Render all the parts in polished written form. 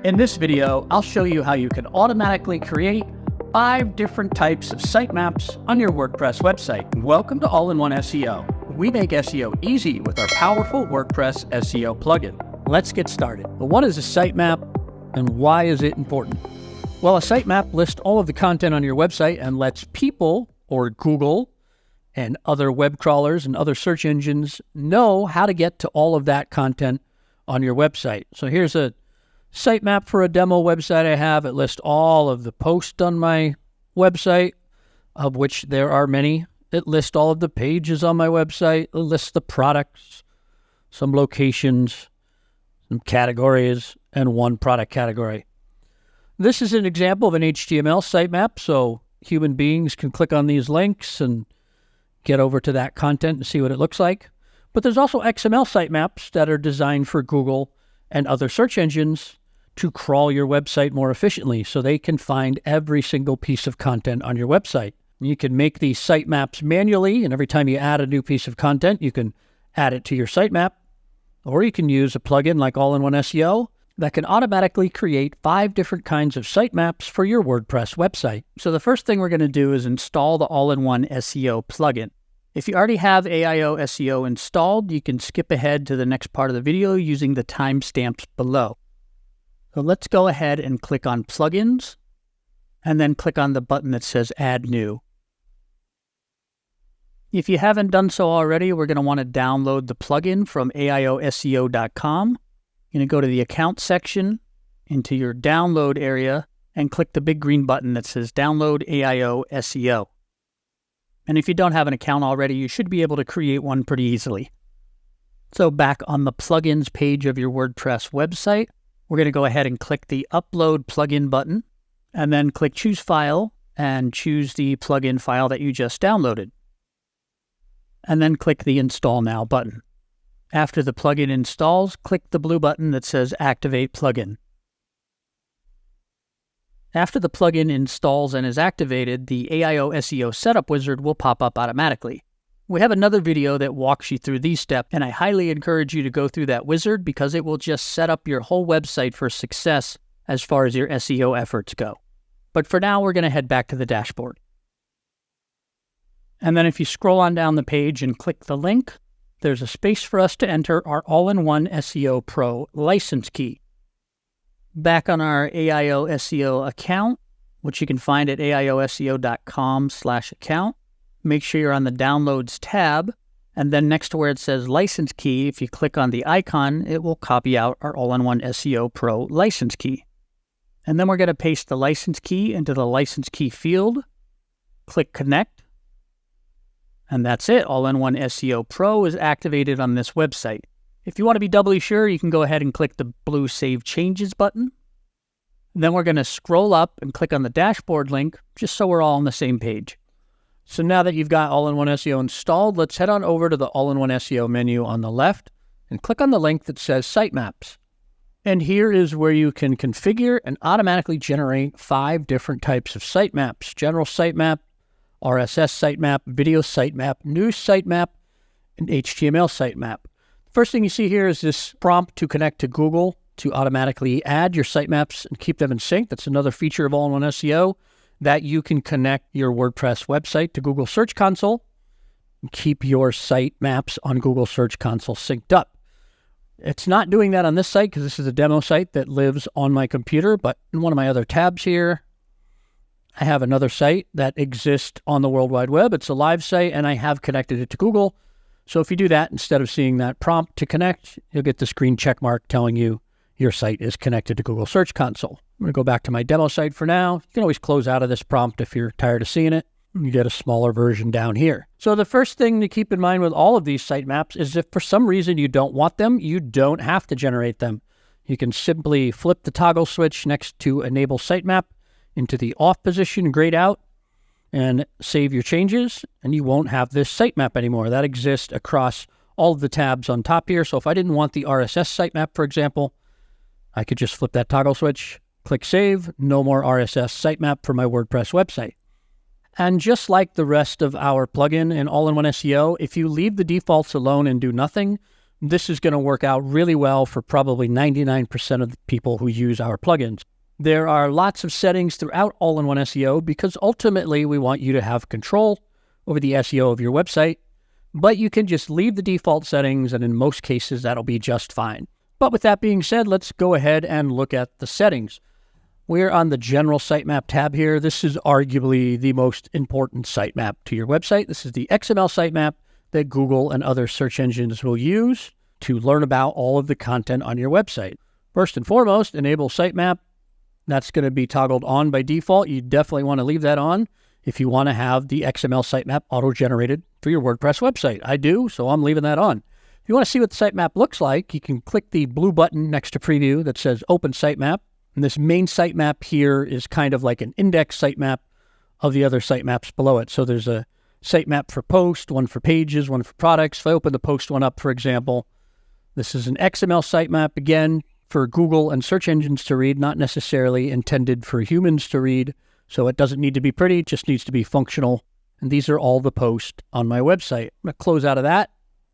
In this video, I'll show you how you can automatically create 5 different types of sitemaps on your WordPress website. Welcome to All-in-One SEO. We make SEO easy with our powerful WordPress SEO plugin. Let's get started. But what is a sitemap and why is it important? Well, a sitemap lists all of the content on your website and lets people, or Google, and other web crawlers and other search engines know how to get to all of that content on your website. So here's a sitemap for a demo website I have. It lists all of the posts on my website, of which there are many. It lists all of the pages on my website. It lists the products, some locations, some categories, and one product category. This is an example of an HTML sitemap, so human beings can click on these links and get over to that content and see what it looks like. But there's also XML sitemaps that are designed for Google and other search engines to crawl your website more efficiently so they can find every single piece of content on your website. You can make these sitemaps manually, and every time you add a new piece of content, you can add it to your sitemap, or you can use a plugin like All-in-One SEO that can automatically create 5 different kinds of sitemaps for your WordPress website. So the first thing we're going to do is install the All-in-One SEO plugin. If you already have AIOSEO installed, you can skip ahead to the next part of the video using the timestamps below. So let's go ahead and click on Plugins, and then click on the button that says Add New. If you haven't done so already, we're going to want to download the plugin from AIOSEO.com. You're going to go to the Account section, into your Download area, and click the big green button that says Download AIOSEO. And if you don't have an account already, you should be able to create one pretty easily. So back on the Plugins page of your WordPress website, we're going to go ahead and click the Upload Plugin button, and then click Choose File, and choose the plugin file that you just downloaded. And then click the Install Now button. After the plugin installs, click the blue button that says Activate Plugin. After the plugin installs and is activated, the AIOSEO setup wizard will pop up automatically. We have another video that walks you through these steps, and I highly encourage you to go through that wizard because it will just set up your whole website for success as far as your SEO efforts go. But for now, we're going to head back to the dashboard. And then if you scroll on down the page and click the link, there's a space for us to enter our All-in-One SEO Pro license key. Back on our AIOSEO account, which you can find at AIOSEO.com/account, make sure you're on the Downloads tab, and then next to where it says License Key, if you click on the icon, it will copy out our All-in-One SEO Pro license key. And then we're going to paste the license key into the license key field, click Connect, and that's it. All-in-One SEO Pro is activated on this website. If you want to be doubly sure, you can go ahead and click the blue Save Changes button. Then we're going to scroll up and click on the dashboard link, just so we're all on the same page. So now that you've got All-in-One SEO installed, let's head on over to the All-in-One SEO menu on the left and click on the link that says Sitemaps. And here is where you can configure and automatically generate 5 different types of sitemaps: General Sitemap, RSS Sitemap, Video Sitemap, News Sitemap, and HTML Sitemap. First thing you see here is this prompt to connect to Google to automatically add your sitemaps and keep them in sync. That's another feature of All-in-One SEO, that you can connect your WordPress website to Google Search Console and keep your sitemaps on Google Search Console synced up. It's not doing that on this site because this is a demo site that lives on my computer, but in one of my other tabs here, I have another site that exists on the World Wide Web. It's a live site, and I have connected it to Google. So if you do that, instead of seeing that prompt to connect, you'll get this green check mark telling you your site is connected to Google Search Console. I'm going to go back to my demo site for now. You can always close out of this prompt if you're tired of seeing it. You get a smaller version down here. So the first thing to keep in mind with all of these sitemaps is if for some reason you don't want them, you don't have to generate them. You can simply flip the toggle switch next to Enable Sitemap into the off position, grayed out, and save your changes, and you won't have this sitemap anymore. That exists across all of the tabs on top here. So if I didn't want the RSS sitemap, for example, I could just flip that toggle switch, click Save, no more RSS sitemap for my WordPress website. And just like the rest of our plugin in All-in-One SEO, if you leave the defaults alone and do nothing, This is going to work out really well for probably 99% of the people who use our plugins. There are lots of settings throughout all-in-one SEO because ultimately we want you to have control over the SEO of your website, but you can just leave the default settings, and in most cases that'll be just fine. But with that being said, let's go ahead and look at the settings. We're on the General Sitemap tab here. This is arguably the most important sitemap to your website. This is the XML sitemap that Google and other search engines will use to learn about all of the content on your website. First and foremost, Enable Sitemap. That's going to be toggled on by default. You definitely want to leave that on if you want to have the XML sitemap auto-generated for your WordPress website. I do, so I'm leaving that on. If you want to see what the sitemap looks like, you can click the blue button next to preview that says Open Sitemap. And this main sitemap here is kind of like an index sitemap of the other sitemaps below it. So there's a sitemap for post, one for pages, one for products. If I open the post one up, for example, this is an XML sitemap, again, for Google and search engines to read, not necessarily intended for humans to read. So it doesn't need to be pretty, it just needs to be functional. And these are all the posts on my website. I'm going to close out of that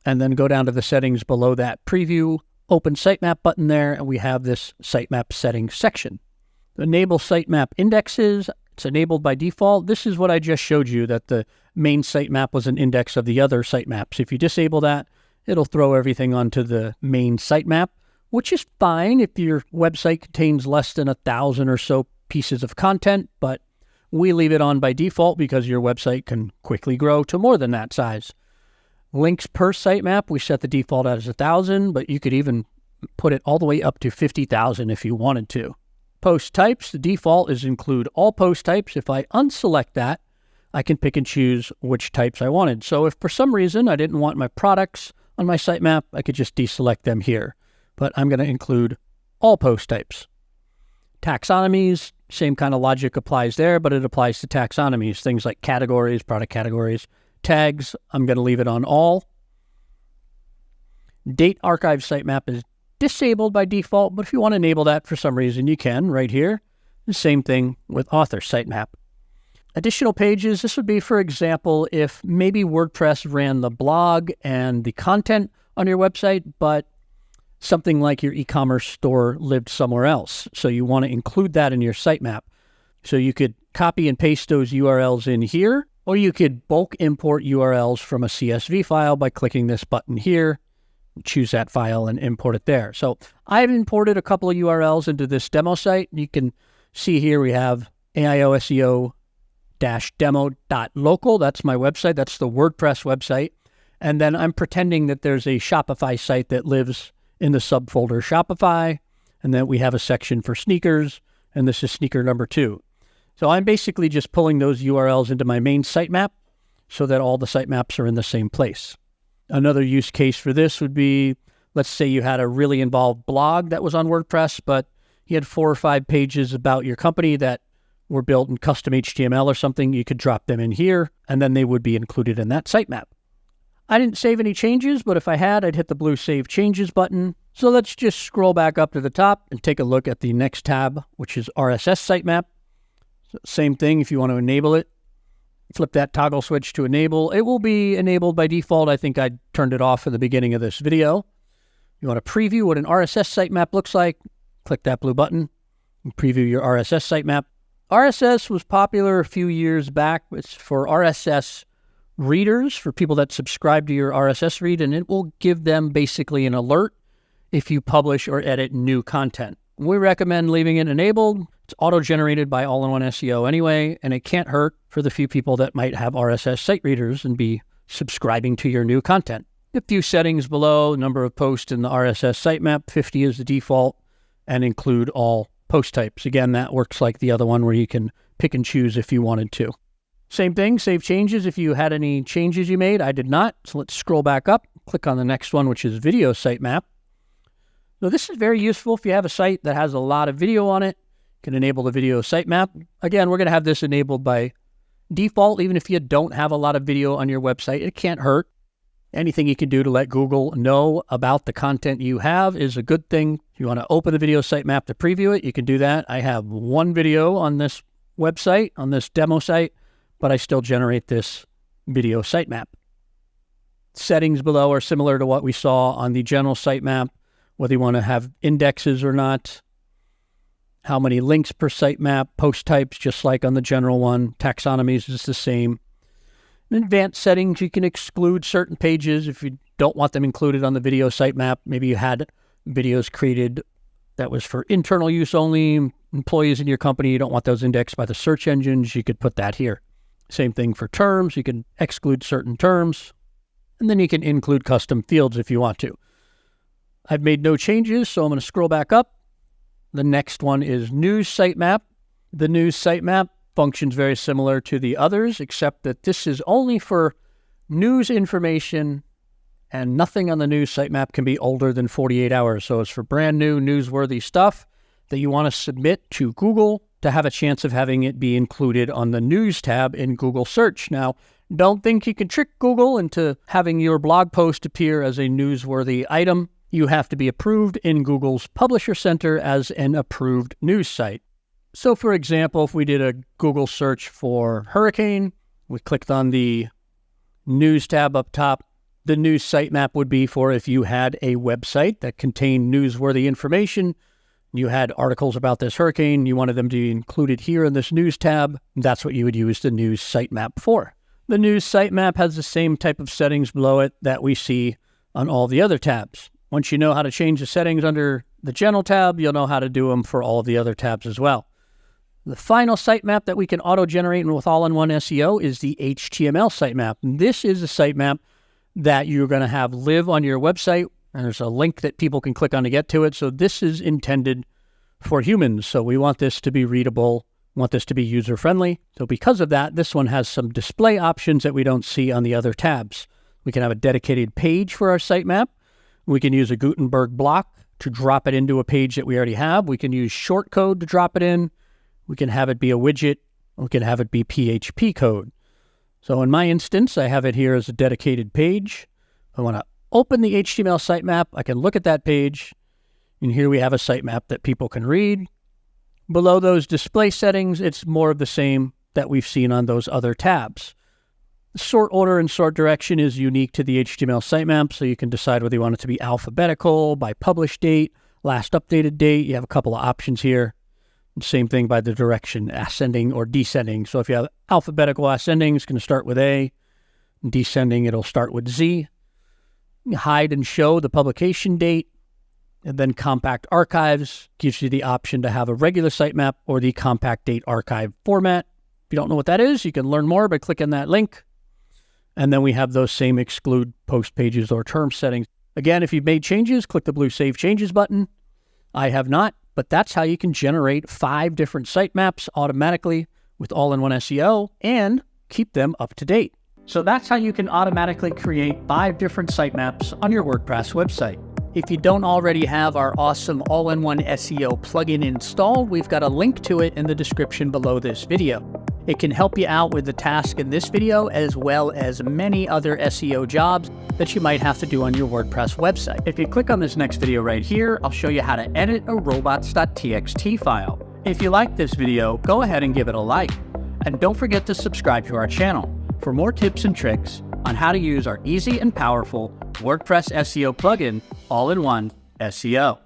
and then go down to the settings below that preview, Open Sitemap button there, and we have this sitemap settings section. Enable Sitemap indexes, it's enabled by default. This is what I just showed you, that the main sitemap was an index of the other sitemaps. If you disable that, it'll throw everything onto the main sitemap, which is fine if your website contains less than 1,000 or so pieces of content, but we leave it on by default because your website can quickly grow to more than that size. Links per sitemap, we set the default as 1,000, but you could even put it all the way up to 50,000 if you wanted to. Post types, the default is include all post types. If I unselect that, I can pick and choose which types I wanted. So if for some reason I didn't want my products on my sitemap, I could just deselect them here. But I'm going to include all post types. Taxonomies, same kind of logic applies there, but it applies to taxonomies, things like categories, product categories. Tags, I'm going to leave it on all. Date archive sitemap is disabled by default, but if you want to enable that for some reason, you can right here. The same thing with author sitemap. Additional pages, this would be, for example, if maybe WordPress ran the blog and the content on your website, but something like your e-commerce store lived somewhere else. So you want to include that in your sitemap. So you could copy and paste those URLs in here, or you could bulk import URLs from a CSV file by clicking this button here, choose that file and import it there. So I've imported a couple of URLs into this demo site. You can see here we have AIOSEO-demo.local. That's my website. That's the WordPress website. And then I'm pretending that there's a Shopify site that lives in the subfolder Shopify. And then we have a section for sneakers. And this is sneaker number 2. So I'm basically just pulling those URLs into my main sitemap so that all the sitemaps are in the same place. Another use case for this would be, let's say you had a really involved blog that was on WordPress, but you had 4 or 5 pages about your company that were built in custom HTML or something. You could drop them in here, and then they would be included in that sitemap. I didn't save any changes, but if I had, I'd hit the blue Save Changes button. So let's just scroll back up to the top and take a look at the next tab, which is RSS Sitemap. So same thing if you want to enable it. Flip that toggle switch to enable. It will be enabled by default. I think I turned it off at the beginning of this video. You want to preview what an RSS sitemap looks like. Click that blue button and preview your RSS sitemap. RSS was popular a few years back. It's for RSS readers, for people that subscribe to your RSS read, and it will give them basically an alert if you publish or edit new content. We recommend leaving it enabled. It's auto-generated by all-in-one SEO anyway, and it can't hurt for the few people that might have RSS site readers and be subscribing to your new content. A few settings below, number of posts in the RSS sitemap, 50 is the default, and include all post types. Again, that works like the other one where you can pick and choose if you wanted to. Same thing, save changes if you had any changes you made. I did not, so let's scroll back up, click on the next one, which is Video Sitemap. So this is very useful if you have a site that has a lot of video on it. You can enable the Video Sitemap. Again, we're going to have this enabled by default, even if you don't have a lot of video on your website. It can't hurt. Anything you can do to let Google know about the content you have is a good thing. If you want to open the Video Sitemap to preview it, you can do that. I have one video on this website, on this demo site, but I still generate this Video Sitemap. settings below are similar to what we saw on the general sitemap, whether you want to have indexes or not, how many links per sitemap, post types, just like on the general one, taxonomies is the same. In advanced settings, you can exclude certain pages if you don't want them included on the video sitemap. Maybe you had videos created that was for internal use only, employees in your company, you don't want those indexed by the search engines, you could put that here. Same thing for terms, you can exclude certain terms, and then you can include custom fields if you want to. I've made no changes, so I'm going to scroll back up. The next one is News Sitemap. The News Sitemap functions very similar to the others, except that this is only for news information, and nothing on the News Sitemap can be older than 48 hours. So it's for brand new, newsworthy stuff that you want to submit to Google to have a chance of having it be included on the News tab in Google search. Now, don't think you can trick Google into having your blog post appear as a newsworthy item. You have to be approved in Google's Publisher Center as an approved news site. So for example, if we did a Google search for hurricane, we clicked on the News tab up top, the News Sitemap would be for if you had a website that contained newsworthy information, you had articles about this hurricane, you wanted them to be included here in this News tab, that's what you would use the News Sitemap for. The News Sitemap has the same type of settings below it that we see on all the other tabs. Once you know how to change the settings under the General tab, you'll know how to do them for all of the other tabs as well. The final sitemap that we can auto-generate with all-in-one SEO is the HTML sitemap. And this is a sitemap that you're going to have live on your website, and there's a link that people can click on to get to it. So this is intended for humans. So we want this to be readable, want this to be user-friendly. So because of that, this one has some display options that we don't see on the other tabs. We can have a dedicated page for our sitemap. We can use a Gutenberg block to drop it into a page that we already have. We can use shortcode to drop it in. We can have it be a widget. We can have it be PHP code. So in my instance, I have it here as a dedicated page. I want to open the HTML sitemap. I can look at that page. And here we have a sitemap that people can read. Below those display settings, it's more of the same that we've seen on those other tabs. Sort order and sort direction is unique to the HTML sitemap, so you can decide whether you want it to be alphabetical, by publish date, last updated date. You have a couple of options here. Same thing by the direction, ascending or descending. So if you have alphabetical ascending, it's going to start with A. Descending, it'll start with Z. Hide and show the publication date. And then compact archives gives you the option to have a regular sitemap or the compact date archive format. If you don't know what that is, you can learn more by clicking that link. And then we have those same exclude post pages or term settings. Again, if you've made changes, click the blue Save Changes button. I have not, but that's how you can generate 5 different sitemaps automatically with all-in-one SEO and keep them up to date. So that's how you can automatically create 5 different sitemaps on your WordPress website. If you don't already have our awesome all-in-one SEO plugin installed, we've got a link to it in the description below this video. It can help you out with the task in this video, as well as many other SEO jobs that you might have to do on your WordPress website. If you click on this next video right here, I'll show you how to edit a robots.txt file. If you like this video, go ahead and give it a like. And don't forget to subscribe to our channel for more tips and tricks on how to use our easy and powerful WordPress SEO plugin, all-in-one SEO.